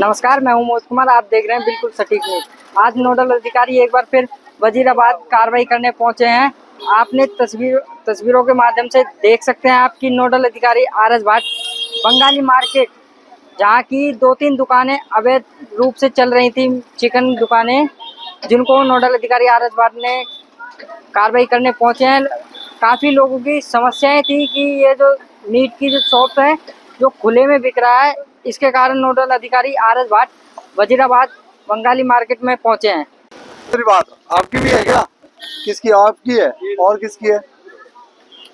नमस्कार, मैं हूं मोहित कुमार। आप देख रहे हैं बिल्कुल सटीक न्यूज। आज नोडल अधिकारी एक बार फिर वजीराबाद कार्रवाई करने पहुंचे हैं। आपने तस्वीरों के माध्यम से देख सकते हैं आपकी नोडल अधिकारी आर एस भाट बंगाली मार्केट, जहां की 2-3 दुकानें अवैध रूप से चल रही थी, चिकन दुकानें, जिनको नोडल अधिकारी आर एस भाट ने कार्रवाई करने पहुंचे हैं। काफ़ी लोगों की समस्याएं थी कि ये जो मीट की जो शॉप है जो खुले में बिक रहा है, इसके कारण नोडल अधिकारी आर एस भाट वजीराबाद बंगाली मार्केट में पहुंचे हैं। मेरी बात आपकी भी है क्या? किसकी? आपकी है और किसकी है?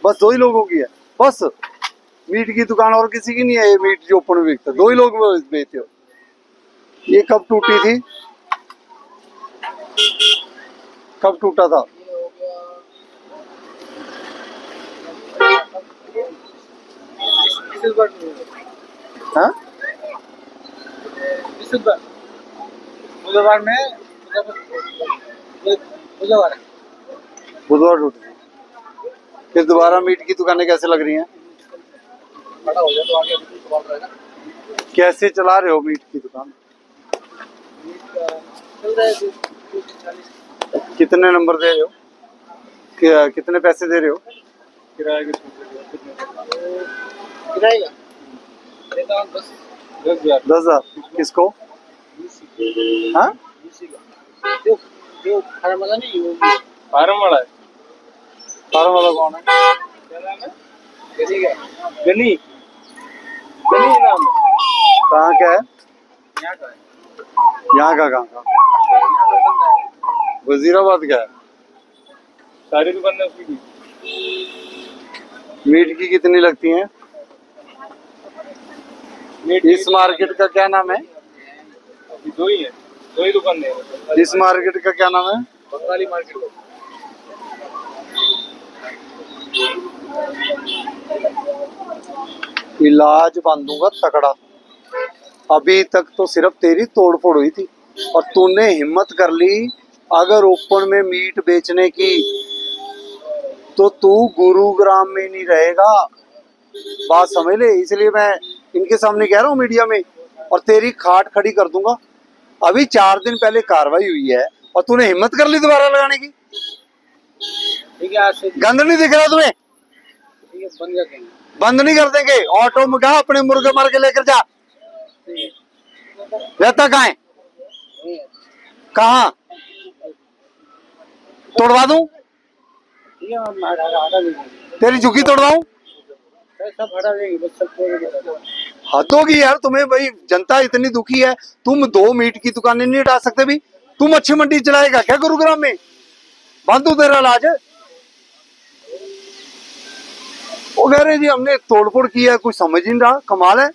बस दो ही लोगों की है। बस मीट की दुकान और किसी की नहीं है। ये मीट जो ओपन में बिकता है, दो ही लोग बेचते हो। ये कब टूटी थी? कब टूटा था? हाँ? बुधवार में बुधवार टूटी थी। फिर दोबारा मीट की दुकानें कैसे लग रही हैं? बड़ा हो जाए तो आगे सवाल रहेगा। कैसे चला रहे हो मीट की दुकान? चल रहा है 40 कितने नंबर दे रहे हो? कितने पैसे दे रहे हो? किराए के किराए का देता हूँ 10,000 10,000 किसको? हाँ? जो फार्म वाला नहीं, वो फार्म वाला है। फार्म वाला कौन है? क्या नाम है? गनी का गनी गनी नाम है। कहाँ का है? यहाँ का है। यहाँ का कहाँ का? यहाँ का बंदा है। वजीराबाद का है। सारी दुकान उसकी की। मीट की कितनी लगती हैं? इस मार्केट का क्या नाम है? दो ही है, दो ही दुकान है। इस मार्केट का क्या नाम है? बंगाली मार्केट। इलाज बांधूंगा तकड़ा। अभी तक तो सिर्फ तेरी तोड़फोड़ हुई थी और तूने हिम्मत कर ली अगर ओपन में मीट बेचने की, तो तू गुरुग्राम में नहीं रहेगा। बात समझ ले। इसलिए मैं इनके सामने कह रहा हूँ मीडिया में, और तेरी खाट खड़ी कर दूंगा। अभी 4 दिन पहले कार्रवाई हुई है और तूने हिम्मत कर ली दोबारा लगाने की। ठीक है, आज से गंद नहीं दिख रहा तुम्हें? ठीक है, बंद कर देंगे। बंद नहीं कर देंगे। ऑटो में कहा अपने मुर्गे मार के लेकर जा। रहता कहाँ है? कहाँ? तोड़वा दूं? ठीक है, हम हटा देंगे। तेरी झुकी तोड़वाऊं? सब हटा देंगे, बस सब हद होगी यार तुम्हें भाई। जनता इतनी दुखी है, तुम 2 मीट की दुकानें नहीं हटा सकते भी? तू मच्छी मंडी चलाएगा क्या गुरुग्राम में? बंद हो तेरा इलाज। वो कह रहे जी हमने तोड़फोड़ की है, कुछ समझ ही नहीं रहा। कमाल है।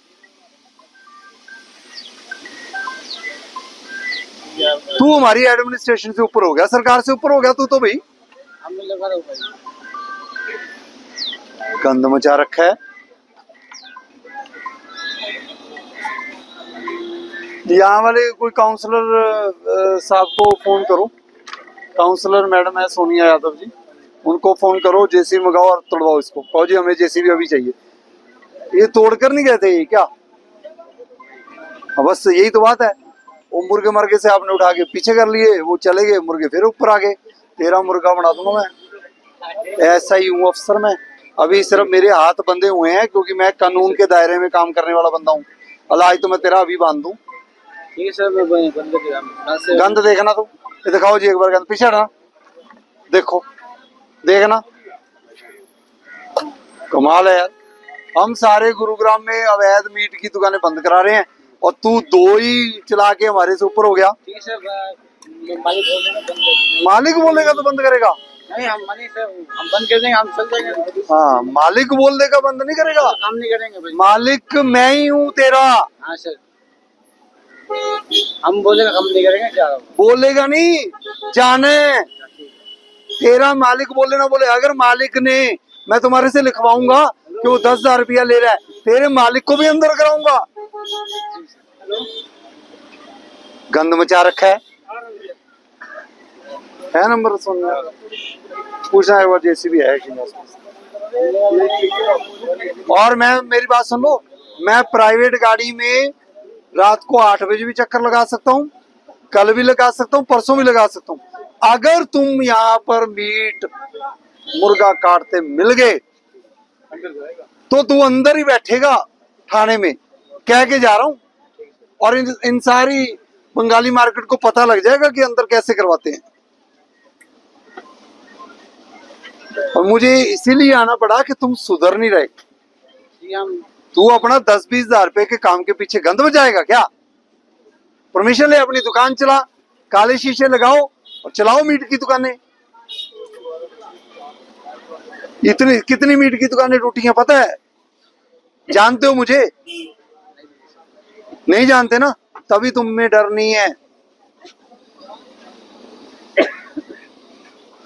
तू हमारी एडमिनिस्ट्रेशन से ऊपर हो गया, सरकार से ऊपर हो गया तू तो भाई। हमने लगा रहा भाई। गंद मचा रखा है। यहाँ वाले कोई काउंसलर साहब को फोन करो। काउंसलर मैडम है सोनिया यादव जी, उनको फोन करो। जेसीबी मंगाओ और तोड़वाओ इसको। कहो जी हमें जेसीबी अभी चाहिए। ये तोड़कर नहीं गए थे ये क्या? बस यही तो बात है। वो मुर्गे मर्गे से आपने उठा के पीछे कर लिए, वो चले गए, मुर्गे फिर ऊपर आ गए। तेरा मुर्गा बना दूंगा मैं। ऐसा ही हूँ अफसर मैं। अभी सिर्फ मेरे हाथ बंधे हुए हैं क्योंकि मैं कानून के दायरे में काम करने वाला बंदा हूँ। अल्लाह आज तो मैं तेरा अभी बांध दूं। ठीक है सर, मैं बंद कर गंद देखना तू। ये दिखाओ जी एक बार गंद। पीछे हटना, देखो, देखना। कमाल है यार। हम सारे गुरुग्राम में अवैध मीट की दुकानें बंद करा रहे हैं और तू 2 ही चला के हमारे से ऊपर हो गया। ठीक है सर, मालिक बोल देगा बंद कर। मालिक बोलेगा तो बंद करेगा? नहीं, हम मालिक सर, हम बंद कर देंगे, हम चल जाएंगे। हाँ, मालिक बोल देगा बंद नहीं करेगा। काम नहीं करेंगे भाई। मालिक मैं ही हूँ तेरा। हाँ सर, हम बोलेगा काम नहीं करेंगे। क्या बोलेगा नहीं, जाने तेरा मालिक बोले ना बोले। अगर मालिक ने, मैं तुम्हारे से लिखवाऊंगा कि वो 10,000 रुपया ले रहा है, तेरे मालिक को भी अंदर कराऊंगा। गंद मचा रखा है नंबर सुनना। पूछना है वो जेसीबी है कि नहीं। और मैं, मेरी बात सुन लो, मैं प्राइवेट गाड़ी में रात को 8 बजे भी चक्कर लगा सकता हूँ, कल भी लगा सकता हूँ, परसों भी लगा सकता हूँ। अगर तुम यहाँ पर मीट मुर्गा काटते मिल गए तो तू अंदर ही बैठेगा थाने में, कह के जा रहा हूँ। और इन सारी बंगाली मार्केट को पता लग जाएगा कि अंदर कैसे करवाते हैं। और मुझे इसीलिए आना पड़ा कि तुम सुधर नहीं रहे। तू अपना 10-20 हजार रुपए के काम के पीछे गंद बजाएगा क्या? परमिशन ले, अपनी दुकान चला, काले शीशे लगाओ और चलाओ मीट की दुकानें। इतनी कितनी मीट की दुकानें टूटी हैं पता है? जानते हो मुझे? नहीं जानते ना, तभी तुम में डर नहीं है।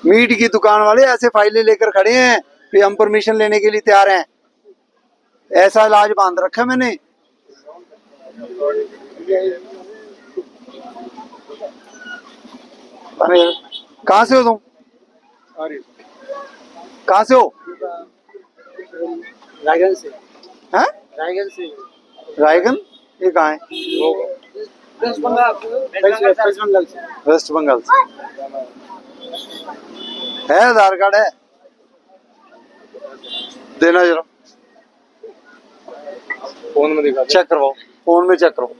मीट की दुकान वाले ऐसे फाइलें लेकर खड़े हैं कि हम परमिशन लेने के लिए तैयार हैं। ऐसा इलाज बांध रखा है मैंने। अरे कहाँ से हो तुम? कहाँ से हो? रायगढ़ से। हैं? रायगढ़ से। रायगढ़? ये कहाँ है? वेस्ट बंगाल से। वेस्ट बंगाल से है। आधार कार्ड है? देना जरा, फोन में दिखा। चेक करवाओ, फोन में चेक करो।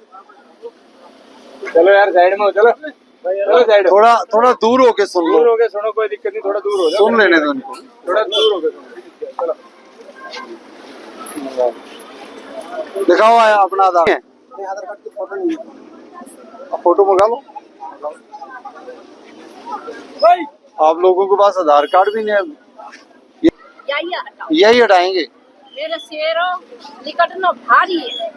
चलो यार साइड में हो, चलो चलो साइड। थोड़ा थोड़ा दूर होके सुन लो। दूर हो गए, सुनो, कोई दिक्कत नहीं, थोड़ा दूर हो जाओ। सुन लेने दो इनको। थोड़ा दूर हो गए, चलो। दिखाओ आया अपना आधार। आधार कार्ड की फोटो नहीं है। फोटो मंगा लो। आप लोगों के पास आधार कार्ड भी नहीं है। यही हटाएंगे। मेरे शेरों निकट न भारी है।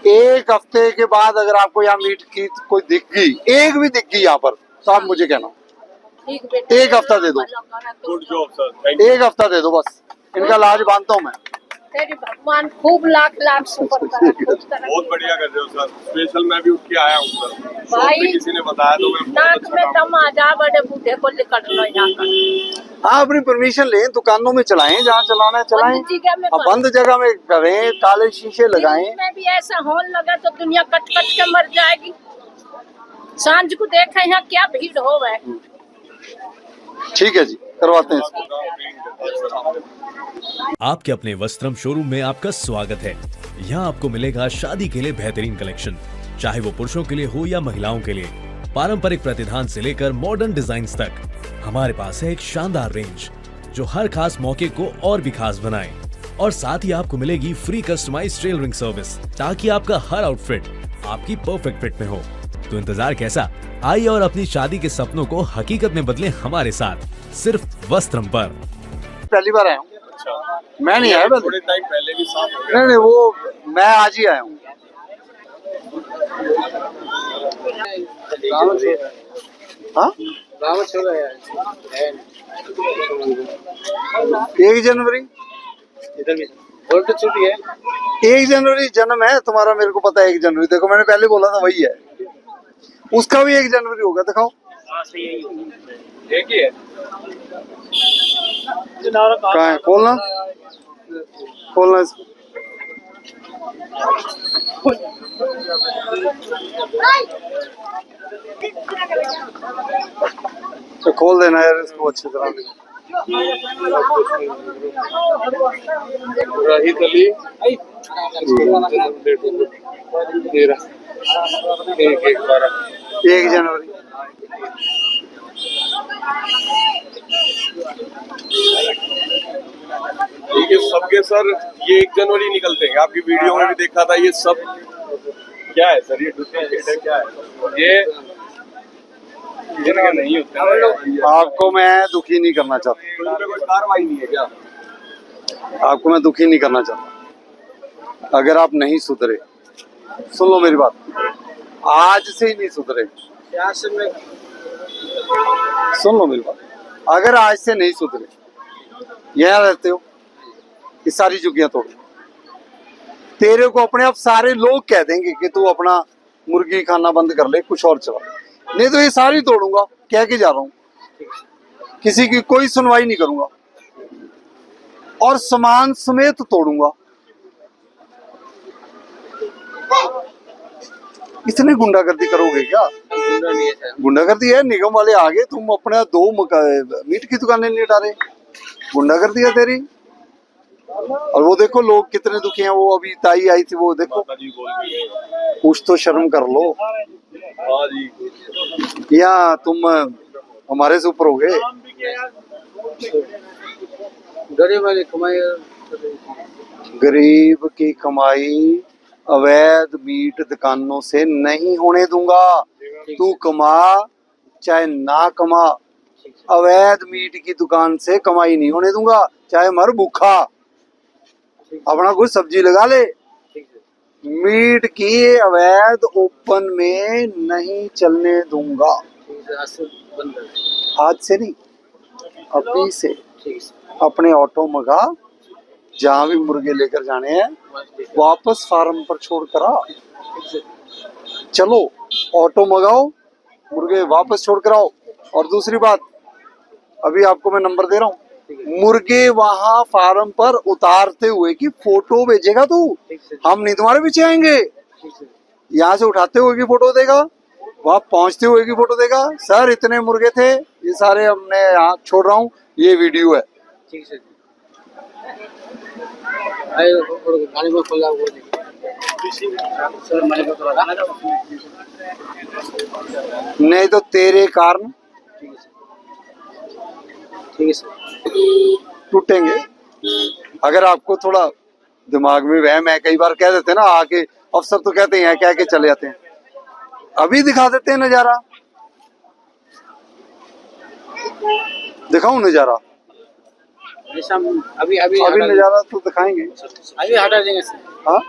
एक हफ्ते के बाद अगर आपको यहाँ मीट की कोई दिख गई, एक भी दिख गई यहाँ पर, तो आप मुझे कहना। ठीक बेटा, एक हफ्ता दे दो। Good job sir, thank you. एक हफ्ता दे दो बस, इनका इलाज बांधता हूँ मैं। तेरी भगवान खूब लाख लाख शुक्र करे, खूब तरक्की। बहुत बढ़िया कर रहे हो सर। स्पेशल मैं भी उठ के आया हूँ सर। भाई, शॉप पे किसी ने बताया तो मैं बहुत नाक अच्छा में काम। दम आ जा, बड़े बूढ़े को निकट लो यहाँ का। हाँ, अपनी परमिशन लें, दुकानों में चलाएं, जहाँ चलाना है चलाएं। बंद जगह में अब बंद जगह में करें, काले शीशे लगाएं। दिल्ली में भी ऐसा होने लगा तो दुनिया कट कट के मर जाएगी। सांझ को देखे यहाँ क्या भीड़ हो गए। ठीक है जी, करवाते हैं इसको। आपके अपने वस्त्रम शोरूम में आपका स्वागत है। यहाँ आपको मिलेगा शादी के लिए बेहतरीन कलेक्शन, चाहे वो पुरुषों के लिए हो या महिलाओं के लिए। पारंपरिक प्रतिधान से लेकर मॉडर्न डिजाइन्स तक हमारे पास है एक शानदार रेंज जो हर खास मौके को और भी खास बनाए। और साथ ही आपको मिलेगी फ्री कस्टमाइज्ड टेलरिंग सर्विस, ताकि आपका हर आउटफिट आपकी परफेक्ट फिट में हो। तो इंतजार कैसा? आइए और अपनी शादी के सपनों को हकीकत में बदलें हमारे साथ, सिर्फ वस्त्रम पर। पहली बार आया हूँ। अच्छा, मैं नहीं आया थोड़े टाइम पहले भी साफ हो गया। नहीं, वो मैं आज ही आया हूँ। हाँ, 1 जनवरी इधर भी और तो छुट्टी है। 1 जनवरी जन्म है तुम्हारा, मेरे को पता है 1 जनवरी। देखो मैंने पहले बोला था वही है। उसका भी 1 जनवरी होगा, दिखाओ। एक ही है। कहाँ है? खोलना, खोलना इसको। तो खोल देना यार इसको अच्छी तरह। राहित अली 1 जनवरी। ठीक है सबके सर, ये 1 जनवरी निकलते हैं। आपकी वीडियो में भी देखा था। ये सब क्या है सर? ये डुप्लीकेट है क्या है? ये जिनके नहीं होते। आपको मैं दुखी नहीं करना चाहता। कोई कार्रवाई नहीं है क्या? आपको मैं दुखी नहीं करना चाहता। अगर आप नहीं सुधरे, सुन लो मेरी बात, आज से ही नहीं सुधरे, सुन लो मेरी बात, अगर आज से नहीं सुधरे, यहाँ रहते हो, ये सारी झुग्गियां तोड़, तेरे को अपने आप सारे लोग कह देंगे कि तू अपना मुर्गी खाना बंद कर ले, कुछ और चला। नहीं तो ये सारी तोड़ूंगा, कह के जा रहा हूँ। किसी की कोई सुनवाई नहीं करूंगा और सामान समेत तोड़ूंगा। इतनी गुंडागर्दी करोगे क्या? गुंडागर्दी है, निगम वाले आगे, तुम अपने मीट की दुकानें नहीं डाले, गुंडागर्दी है तेरी। और वो देखो लोग कितने दुखी हैं, वो अभी ताई आई थी, वो देखो, कुछ तो शर्म कर लो। या तुम हमारे से ऊपर हो गए। गरीब की कमाई अवैध मीट दुकानों से नहीं होने दूंगा। तू कमा चाहे ना कमा, अवैध मीट की दुकान से कमाई नहीं होने दूंगा, चाहे मर भूखा। अपना कुछ सब्जी लगा ले। मीट की अवैध ओपन में नहीं चलने दूंगा। आज से नहीं, अभी से अपने ऑटो मंगा, जहां भी मुर्गे लेकर जाने हैं वापस फार्म पर छोड़ कर आ। चलो ऑटो मंगाओ, मुर्गे वापस छोड़ कर आओ। और दूसरी बात, अभी आपको मैं नंबर दे रहा हूँ, मुर्गे वहां फार्म पर उतारते हुए की फोटो भेजेगा तू, हम नहीं तुम्हारे पीछे आएंगे। यहाँ से उठाते हुए की फोटो देगा, वहां पहुंचते हुए की फोटो देगा। सर इतने मुर्गे थे, ये सारे हमने यहाँ छोड़ रहा हूँ, ये वीडियो है। नहीं तो तेरे कारण टूटेंगे। अगर आपको थोड़ा दिमाग में वहम है, कई बार कह देते हैं ना आके, अफसर तो कहते हैं कह के चले जाते हैं, अभी दिखा देते हैं नजारा। दिखाऊं नजारा? अभी नजारा तो दिखाएंगे, अभी हटा देंगे। हाँ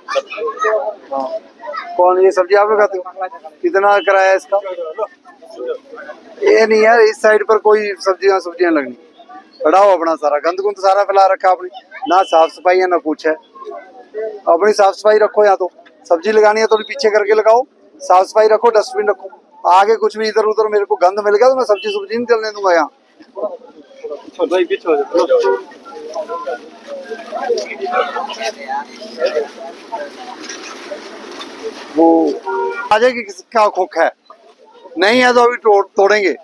हाँ। कौन ये सब्जी आप लगाते हो? कितना किराया इसका? ये नहीं यार, इस साइड पर कोई सब्जियां लगनी। हटाओ अपना सारा गंद गुंद सारा फैला रखा आपने, ना साफ सफाई है ना कुछ है। अपनी साफ सफाई रखो, या तो सब्जी लगानी है थोड़ी पीछे करके लगाओ, साफ सफाई रखो, डस्टबिन रखो। आगे कुछ भी इधर उधर मेरे को गंद मिल गया तो मैं सब्जी नहीं चलने दूंगा यहाँ। वो आ जाएगी, किसका खोख है? नहीं है तो अभी तोड़ेंगे।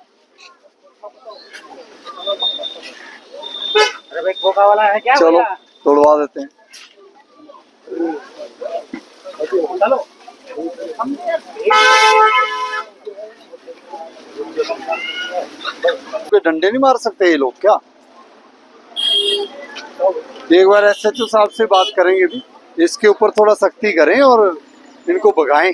खोखा वाला है क्या? चलो तोड़वा देते हैं। चलो डंडे नहीं मार सकते ये लोग क्या? एक बार SHO साहब से बात करेंगे भी, इसके ऊपर थोड़ा सख्ती करें और इनको भगाएं।